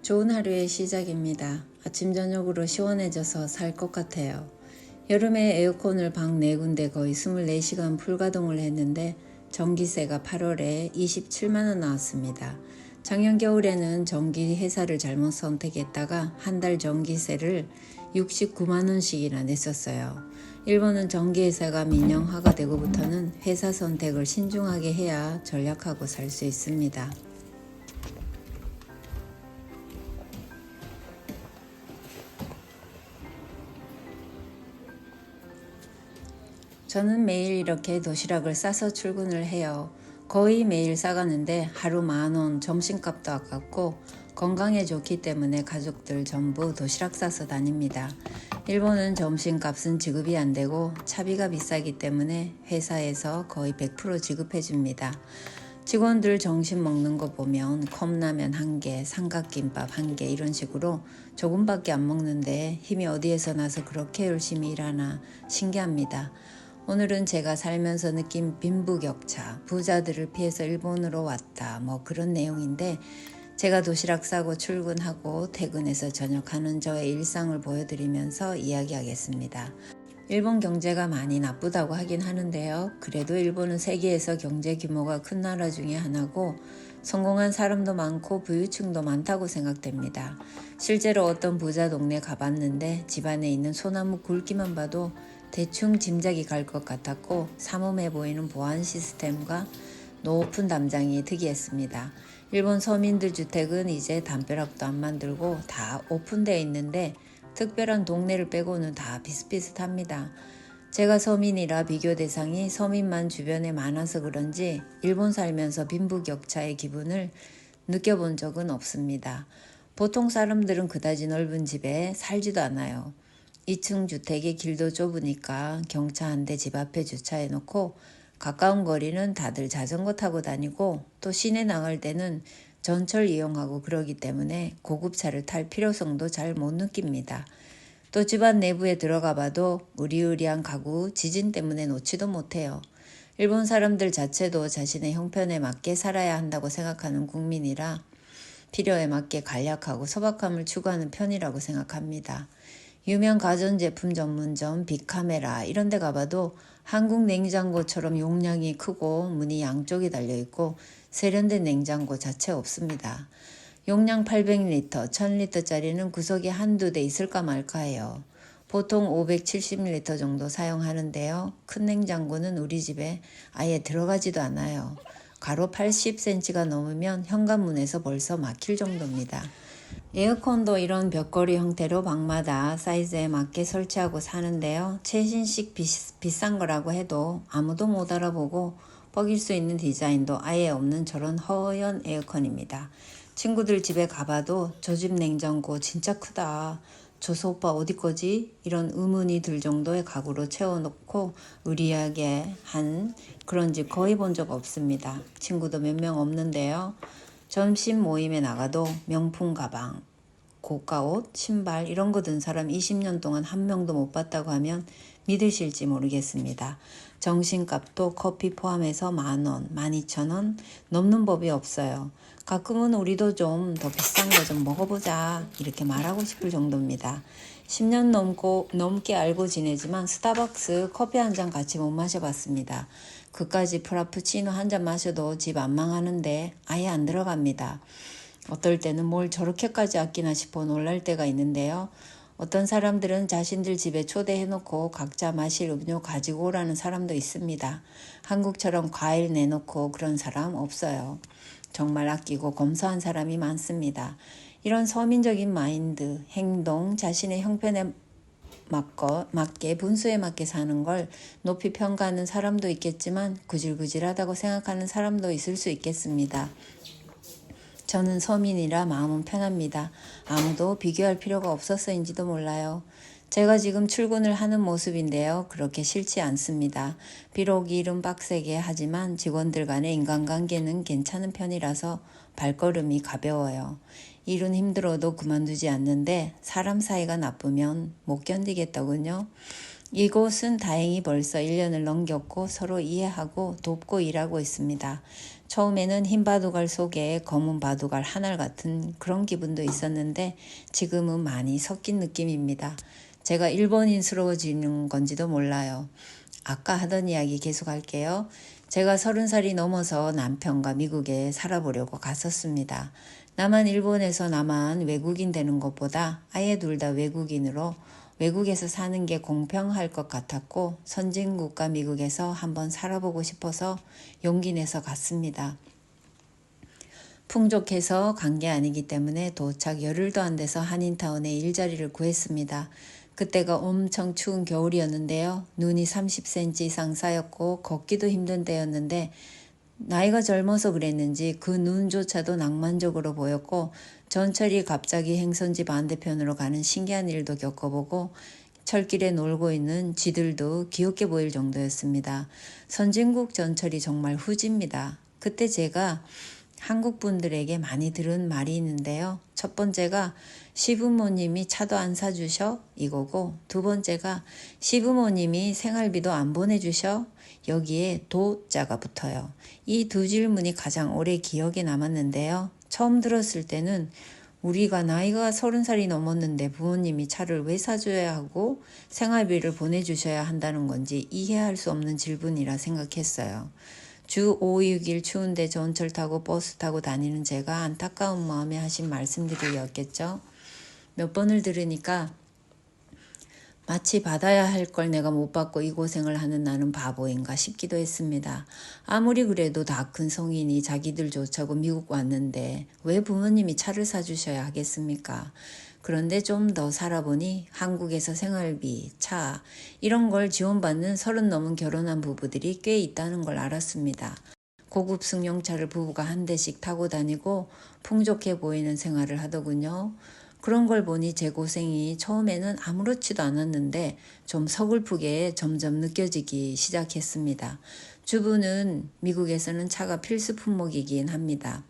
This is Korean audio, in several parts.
좋은 하루의 시작입니다. 아침 저녁으로 시원해져서 살 것 같아요. 여름에 에어컨을 방 4군데 거의 24시간 풀가동을 했는데 전기세가 8월에 27만원 나왔습니다. 작년 겨울에는 전기 회사를 잘못 선택했다가 한 달 전기세를 69만원씩이나 냈었어요. 일본은 전기회사가 민영화가 되고부터는 회사 선택을 신중하게 해야 전략하고 살 수 있습니다. 저는 매일 이렇게 도시락을 싸서 출근을 해요. 거의 매일 싸가는데 하루 10,000원, 점심값도 아깝고 건강에 좋기 때문에 가족들 전부 도시락 싸서 다닙니다. 일본은 점심값은 지급이 안 되고 차비가 비싸기 때문에 회사에서 거의 100% 지급해 줍니다. 직원들 점심 먹는 거 보면 컵라면 1개, 삼각김밥 1개 이런 식으로 조금밖에 안 먹는데 힘이 어디에서 나서 그렇게 열심히 일하나 신기합니다. 오늘은 제가 살면서 느낀 빈부격차, 부자들을 피해서 일본으로 왔다 그런 내용인데 제가 도시락 싸고 출근하고 퇴근해서 저녁하는 저의 일상을 보여드리면서 이야기하겠습니다. 일본 경제가 많이 나쁘다고 하긴 하는데요. 그래도 일본은 세계에서 경제 규모가 큰 나라 중에 하나고 성공한 사람도 많고 부유층도 많다고 생각됩니다. 실제로 어떤 부자 동네 가봤는데 집안에 있는 소나무 굵기만 봐도 대충 짐작이 갈 것 같았고 삼엄해 보이는 보안 시스템과 높은 담장이 특이했습니다. 일본 서민들 주택은 이제 담벼락도 안 만들고 다 오픈되어 있는데 특별한 동네를 빼고는 다 비슷비슷합니다. 제가 서민이라 비교 대상이 서민만 주변에 많아서 그런지 일본 살면서 빈부격차의 기분을 느껴본 적은 없습니다. 보통 사람들은 그다지 넓은 집에 살지도 않아요. 2층 주택의 길도 좁으니까 경차 한 대 집 앞에 주차해놓고 가까운 거리는 다들 자전거 타고 다니고 또 시내 나갈 때는 전철 이용하고 그러기 때문에 고급차를 탈 필요성도 잘 못 느낍니다. 또 집안 내부에 들어가 봐도 으리으리한 가구 지진 때문에 놓지도 못해요. 일본 사람들 자체도 자신의 형편에 맞게 살아야 한다고 생각하는 국민이라 필요에 맞게 간략하고 소박함을 추구하는 편이라고 생각합니다. 유명 가전제품 전문점 빅카메라 이런 데 가봐도 한국 냉장고처럼 용량이 크고 문이 양쪽이 달려있고 세련된 냉장고 자체 없습니다. 용량 800리터, 1000리터짜리는 구석에 한두 대 있을까 말까 해요. 보통 570리터 정도 사용하는데요. 큰 냉장고는 우리 집에 아예 들어가지도 않아요. 가로 80cm가 넘으면 현관문에서 벌써 막힐 정도입니다. 에어컨도 이런 벽걸이 형태로 방마다 사이즈에 맞게 설치하고 사는데요. 최신식 비싼 거라고 해도 아무도 못 알아보고 뻐길 수 있는 디자인도 아예 없는 저런 허연 에어컨입니다. 친구들 집에 가봐도 저 집 냉장고 진짜 크다. 저 소파 어디 거지? 이런 의문이 들 정도의 가구로 채워놓고 의리하게 한 그런 집 거의 본 적 없습니다. 친구도 몇 명 없는데요. 점심 모임에 나가도 명품 가방, 고가 옷, 신발 이런 거 든 사람 20년 동안 한 명도 못 봤다고 하면 믿으실지 모르겠습니다. 정신값도 커피 포함해서 10,000원, 12,000원 넘는 법이 없어요. 가끔은 우리도 좀 더 비싼 거 좀 먹어보자 이렇게 말하고 싶을 정도입니다. 10년 넘게 알고 지내지만 스타벅스 커피 한 잔 같이 못 마셔봤습니다. 그까지 프라푸치노 한 잔 마셔도 집 안 망하는데 아예 안 들어갑니다. 어떨 때는 뭘 저렇게까지 아끼나 싶어 놀랄 때가 있는데요. 어떤 사람들은 자신들 집에 초대해놓고 각자 마실 음료 가지고 오라는 사람도 있습니다. 한국처럼 과일 내놓고 그런 사람 없어요. 정말 아끼고 검소한 사람이 많습니다. 이런 서민적인 마인드, 행동, 자신의 형편에 맞게 분수에 맞게 사는 걸 높이 평가하는 사람도 있겠지만 구질구질하다고 생각하는 사람도 있을 수 있겠습니다. 저는 서민이라 마음은 편합니다. 아무도 비교할 필요가 없어서인지도 몰라요. 제가 지금 출근을 하는 모습인데요. 그렇게 싫지 않습니다. 비록 일은 빡세게 하지만 직원들 간의 인간관계는 괜찮은 편이라서 발걸음이 가벼워요. 일은 힘들어도 그만두지 않는데 사람 사이가 나쁘면 못 견디겠더군요. 이곳은 다행히 벌써 1년을 넘겼고 서로 이해하고 돕고 일하고 있습니다. 처음에는 흰 바둑알 속에 검은 바둑알 하나 같은 그런 기분도 있었는데 지금은 많이 섞인 느낌입니다. 제가 일본인스러워지는 건지도 몰라요. 아까 하던 이야기 계속할게요. 제가 30살이 넘어서 남편과 미국에 살아보려고 갔었습니다. 나만 일본에서 나만 외국인 되는 것보다 아예 둘 다 외국인으로 외국에서 사는 게 공평할 것 같았고 선진국가 미국에서 한번 살아보고 싶어서 용기 내서 갔습니다. 풍족해서 간 게 아니기 때문에 도착 열흘도 안 돼서 한인타운에 일자리를 구했습니다. 그때가 엄청 추운 겨울이었는데요. 눈이 30cm 이상 쌓였고 걷기도 힘든 때였는데 나이가 젊어서 그랬는지 그 눈조차도 낭만적으로 보였고 전철이 갑자기 행선지 반대편으로 가는 신기한 일도 겪어보고 철길에 놀고 있는 쥐들도 귀엽게 보일 정도였습니다. 선진국 전철이 정말 후지입니다. 그때 제가 한국 분들에게 많이 들은 말이 있는데요. 첫 번째가 시부모님이 차도 안 사주셔 이거고 두 번째가 시부모님이 생활비도 안 보내주셔 여기에 도자가 붙어요. 이 두 질문이 가장 오래 기억에 남았는데요. 처음 들었을 때는 우리가 나이가 30살이 넘었는데 부모님이 차를 왜 사줘야 하고 생활비를 보내주셔야 한다는 건지 이해할 수 없는 질문이라 생각했어요. 주 5, 6일 추운데 전철 타고 버스 타고 다니는 제가 안타까운 마음에 하신 말씀들이었겠죠. 몇 번을 들으니까 마치 받아야 할 걸 내가 못 받고 이 고생을 하는 나는 바보인가 싶기도 했습니다. 아무리 그래도 다 큰 성인이 자기들 좋자고 미국 왔는데 왜 부모님이 차를 사주셔야 하겠습니까? 그런데 좀 더 살아보니 한국에서 생활비, 차 이런 걸 지원받는 30 넘은 결혼한 부부들이 꽤 있다는 걸 알았습니다. 고급 승용차를 부부가 한 대씩 타고 다니고 풍족해 보이는 생활을 하더군요. 그런 걸 보니 제 고생이 처음에는 아무렇지도 않았는데 좀 서글프게 점점 느껴지기 시작했습니다. 주부는 미국에서는 차가 필수 품목이긴 합니다.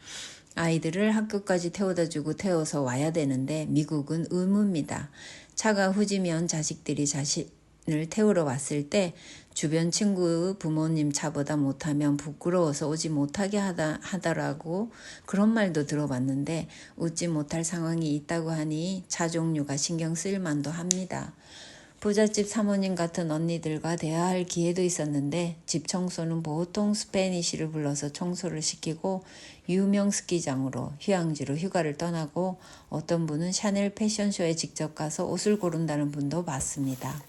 아이들을 학교까지 태워다 주고 태워서 와야 되는데 미국은 의무입니다. 차가 후지면 자식들이 자신을 태우러 왔을 때 주변 친구 부모님 차보다 못하면 부끄러워서 오지 못하게 하더라고 그런 말도 들어봤는데 웃지 못할 상황이 있다고 하니 차 종류가 신경 쓰일 만도 합니다. 부잣집 사모님 같은 언니들과 대화할 기회도 있었는데 집 청소는 보통 스페니쉬를 불러서 청소를 시키고 유명 스키장으로 휴양지로 휴가를 떠나고 어떤 분은 샤넬 패션쇼에 직접 가서 옷을 고른다는 분도 봤습니다.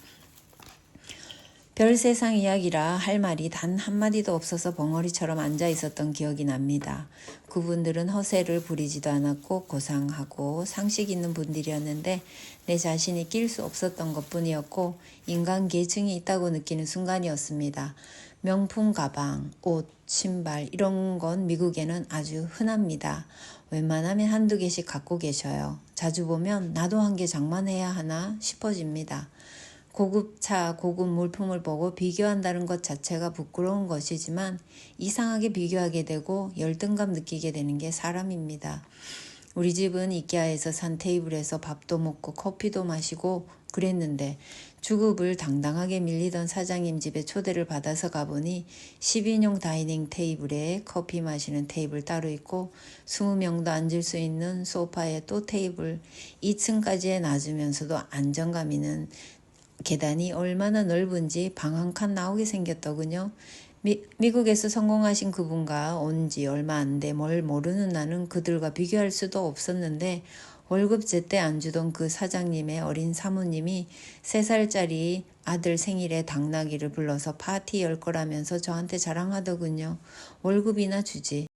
별세상 이야기라 할 말이 단 한마디도 없어서 벙어리처럼 앉아 있었던 기억이 납니다. 그분들은 허세를 부리지도 않았고 고상하고 상식 있는 분들이었는데 내 자신이 낄 수 없었던 것뿐이었고 인간 계층이 있다고 느끼는 순간이었습니다. 명품 가방, 옷, 신발 이런 건 미국에는 아주 흔합니다. 웬만하면 한두 개씩 갖고 계셔요. 자주 보면 나도 한 개 장만해야 하나 싶어집니다. 고급차, 고급 물품을 보고 비교한다는 것 자체가 부끄러운 것이지만 이상하게 비교하게 되고 열등감 느끼게 되는 게 사람입니다. 우리 집은 이케아에서 산 테이블에서 밥도 먹고 커피도 마시고 그랬는데 주급을 당당하게 밀리던 사장님 집에 초대를 받아서 가보니 10인용 다이닝 테이블에 커피 마시는 테이블 따로 있고 20명도 앉을 수 있는 소파에 또 테이블 2층까지 놔주면서도 안정감 있는 계단이 얼마나 넓은지 방 한 칸 나오게 생겼더군요. 미국에서 성공하신 그분과 온 지 얼마 안 돼 뭘 모르는 나는 그들과 비교할 수도 없었는데 월급 제때 안 주던 그 사장님의 어린 사모님이 3살짜리 아들 생일에 당나귀를 불러서 파티 열 거라면서 저한테 자랑하더군요. 월급이나 주지.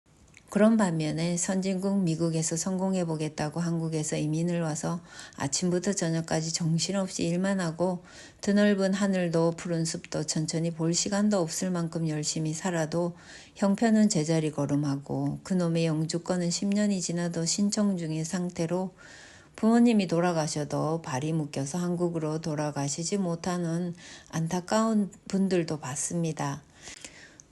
그런 반면에 선진국 미국에서 성공해보겠다고 한국에서 이민을 와서 아침부터 저녁까지 정신없이 일만 하고 드넓은 하늘도 푸른 숲도 천천히 볼 시간도 없을 만큼 열심히 살아도 형편은 제자리 걸음하고 그놈의 영주권은 10년이 지나도 신청 중인 상태로 부모님이 돌아가셔도 발이 묶여서 한국으로 돌아가시지 못하는 안타까운 분들도 봤습니다.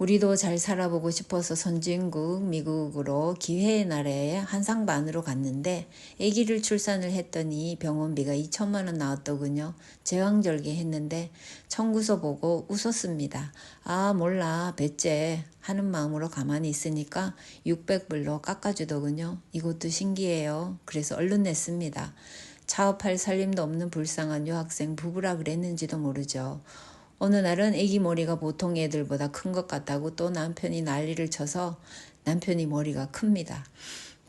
우리도 잘 살아보고 싶어서 선진국 미국으로 기회의 나라에 한상반으로 갔는데 아기를 출산을 했더니 병원비가 2천만 원 나왔더군요. 제왕절개했는데 청구서 보고 웃었습니다. 아 몰라 배째 하는 마음으로 가만히 있으니까 600불로 깎아주더군요. 이것도 신기해요. 그래서 얼른 냈습니다. 차업할 살림도 없는 불쌍한 유학생 부부라 그랬는지도 모르죠. 어느 날은 애기 머리가 보통 애들보다 큰 것 같다고 또 남편이 난리를 쳐서 남편이 머리가 큽니다.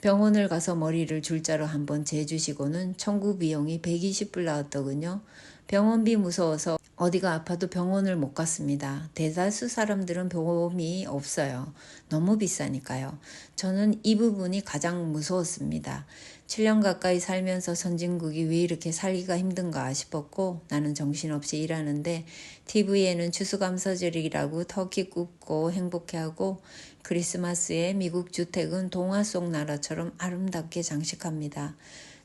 병원을 가서 머리를 줄자로 한번 재주시고는 청구 비용이 120불 나왔더군요. 병원비 무서워서 어디가 아파도 병원을 못 갔습니다. 대다수 사람들은 보험이 없어요. 너무 비싸니까요. 저는 이 부분이 가장 무서웠습니다. 7년 가까이 살면서 선진국이 왜 이렇게 살기가 힘든가 싶었고 나는 정신없이 일하는데 TV에는 추수감사절이라고 터키 굽고 행복해하고 크리스마스에 미국 주택은 동화 속 나라처럼 아름답게 장식합니다.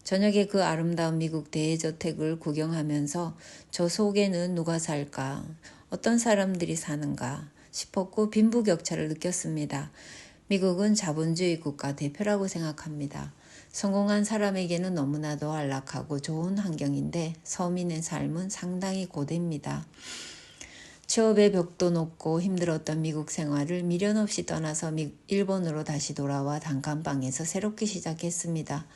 저녁에 그 아름다운 미국 대저택을 구경하면서 저 속에는 누가 살까, 어떤 사람들이 사는가 싶었고 빈부격차를 느꼈습니다. 미국은 자본주의 국가 대표라고 생각합니다. 성공한 사람에게는 너무나도 안락하고 좋은 환경인데 서민의 삶은 상당히 고됩니다. 취업의 벽도 높고 힘들었던 미국 생활을 미련 없이 떠나서 일본으로 다시 돌아와 단칸방에서 새롭게 시작했습니다.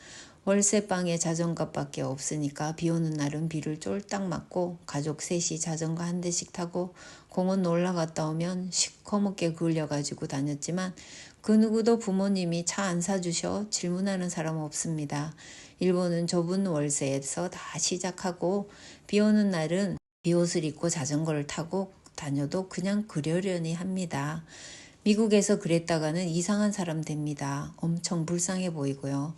월세방에 자전거밖에 없으니까 비 오는 날은 비를 쫄딱 맞고 가족 셋이 자전거 한 대씩 타고 공원 놀러 갔다 오면 시커멓게 그을려가지고 다녔지만 그 누구도 부모님이 차 안 사주셔 질문하는 사람 없습니다. 일본은 좁은 월세에서 다 시작하고 비 오는 날은 비옷을 입고 자전거를 타고 다녀도 그냥 그러려니 합니다. 미국에서 그랬다가는 이상한 사람 됩니다. 엄청 불쌍해 보이고요.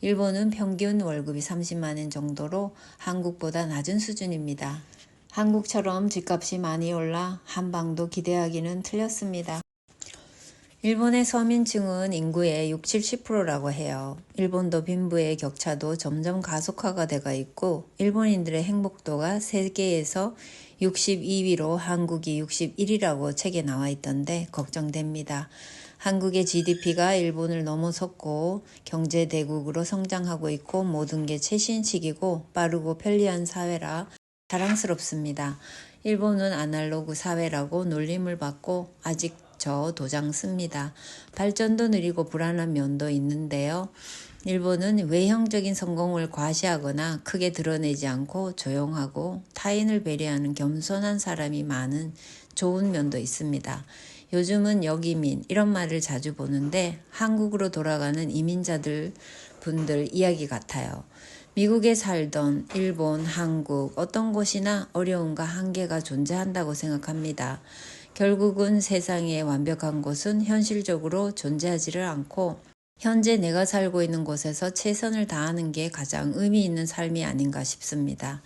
일본은 평균 월급이 30만 원 정도로 한국보다 낮은 수준입니다. 한국처럼 집값이 많이 올라 한방도 기대하기는 틀렸습니다. 일본의 서민층은 인구의 60-70%라고 해요. 일본도 빈부의 격차도 점점 가속화가 되고 있고 일본인들의 행복도가 세계에서 62위로 한국이 61위라고 책에 나와 있던데 걱정됩니다. 한국의 GDP가 일본을 넘어섰고 경제대국으로 성장하고 있고 모든 게 최신식이고 빠르고 편리한 사회라 자랑스럽습니다. 일본은 아날로그 사회라고 놀림을 받고 아직 저 도장 씁니다. 발전도 느리고 불안한 면도 있는데요. 일본은 외형적인 성공을 과시하거나 크게 드러내지 않고 조용하고 타인을 배려하는 겸손한 사람이 많은 좋은 면도 있습니다. 요즘은 역이민 이런 말을 자주 보는데 한국으로 돌아가는 이민자들 분들 이야기 같아요. 미국에 살던 일본, 한국 어떤 곳이나 어려움과 한계가 존재한다고 생각합니다. 결국은 세상에 완벽한 곳은 현실적으로 존재하지를 않고 현재 내가 살고 있는 곳에서 최선을 다하는 게 가장 의미 있는 삶이 아닌가 싶습니다.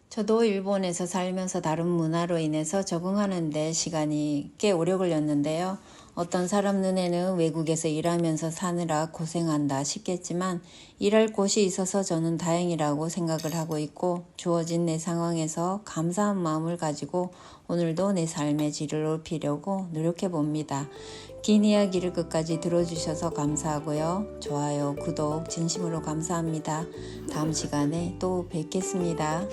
저도 일본에서 살면서 다른 문화로 인해서 적응하는 데 시간이 꽤 오래 걸렸는데요. 어떤 사람 눈에는 외국에서 일하면서 사느라 고생한다 싶겠지만 일할 곳이 있어서 저는 다행이라고 생각을 하고 있고 주어진 내 상황에서 감사한 마음을 가지고 오늘도 내 삶의 질을 높이려고 노력해 봅니다. 긴 이야기를 끝까지 들어주셔서 감사하고요. 좋아요, 구독 진심으로 감사합니다. 다음 시간에 또 뵙겠습니다.